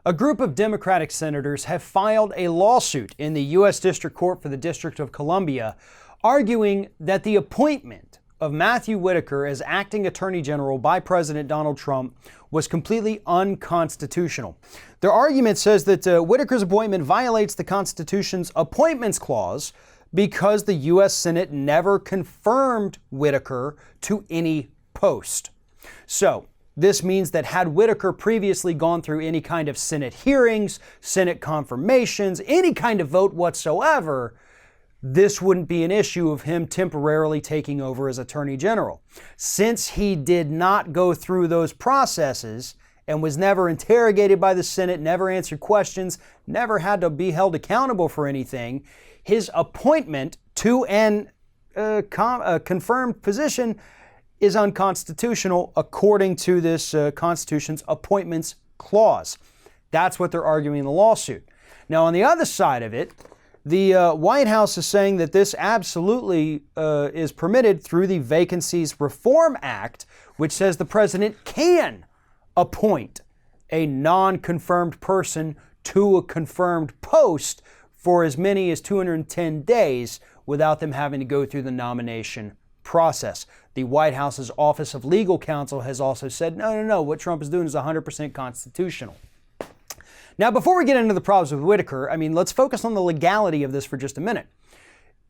A group of Democratic senators have filed a lawsuit in the U.S. District Court for the District of Columbia, arguing that the appointment of Matthew Whitaker as acting Attorney General by President Donald Trump was completely unconstitutional. Their argument says that Whitaker's appointment violates the Constitution's Appointments Clause because the U.S. Senate never confirmed Whitaker to any post. So, this means that had Whitaker previously gone through any kind of Senate hearings, Senate confirmations, any kind of vote whatsoever, this wouldn't be an issue of him temporarily taking over as Attorney General. Since he did not go through those processes and was never interrogated by the Senate, never answered questions, never had to be held accountable for anything, his appointment to a confirmed position is unconstitutional according to this Constitution's Appointments Clause. That's what they're arguing in the lawsuit. Now, on the other side of it, the White House is saying that this absolutely is permitted through the Vacancies Reform Act, which says the president can appoint a non-confirmed person to a confirmed post for as many as 210 days without them having to go through the nomination process. The White House's Office of Legal Counsel has also said, no, what Trump is doing is 100% constitutional. Now, before we get into the problems with Whitaker, let's focus on the legality of this for just a minute.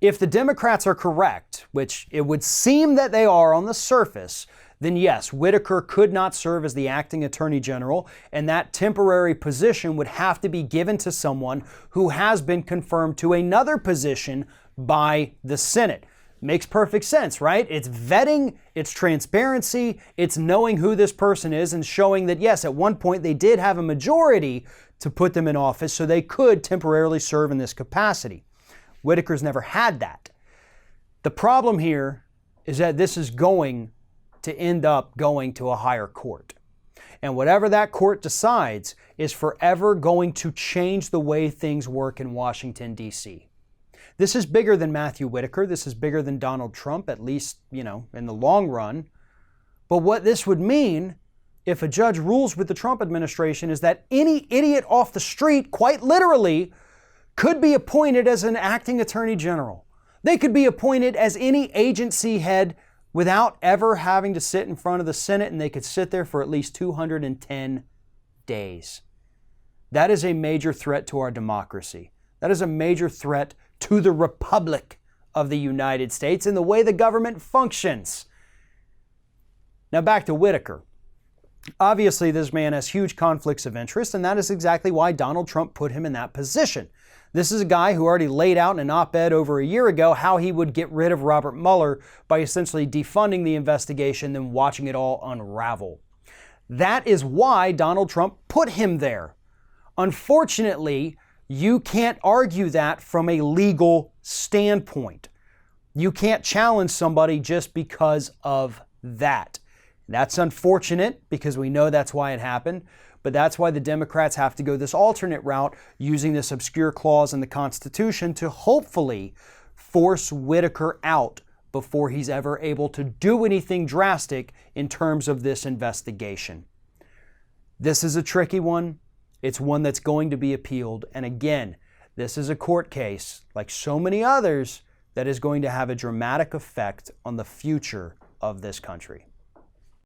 If the Democrats are correct, which it would seem that they are on the surface, then yes, Whitaker could not serve as the acting Attorney General, and that temporary position would have to be given to someone who has been confirmed to another position by the Senate. Makes perfect sense, right? It's vetting, it's transparency, it's knowing who this person is and showing that, yes, at one point they did have a majority to put them in office so they could temporarily serve in this capacity. Whitaker's never had that. The problem here is that this is going to end up going to a higher court. And whatever that court decides is forever going to change the way things work in Washington, D.C. This is bigger than Matthew Whitaker. This is bigger than Donald Trump, at least, in the long run. But what this would mean if a judge rules with the Trump administration is that any idiot off the street, quite literally, could be appointed as an acting Attorney General. They could be appointed as any agency head without ever having to sit in front of the Senate, and they could sit there for at least 210 days. That is a major threat to our democracy. That is a major threat to the Republic of the United States and the way the government functions. Now back to Whitaker. Obviously, this man has huge conflicts of interest, and that is exactly why Donald Trump put him in that position. This is a guy who already laid out in an op-ed over a year ago how he would get rid of Robert Mueller by essentially defunding the investigation, then watching it all unravel. That is why Donald Trump put him there. Unfortunately, you can't argue that from a legal standpoint. You can't challenge somebody just because of that. That's unfortunate because we know that's why it happened, but that's why the Democrats have to go this alternate route using this obscure clause in the Constitution to hopefully force Whitaker out before he's ever able to do anything drastic in terms of this investigation. This is a tricky one. It's one that's going to be appealed. And again, this is a court case, like so many others, that is going to have a dramatic effect on the future of this country.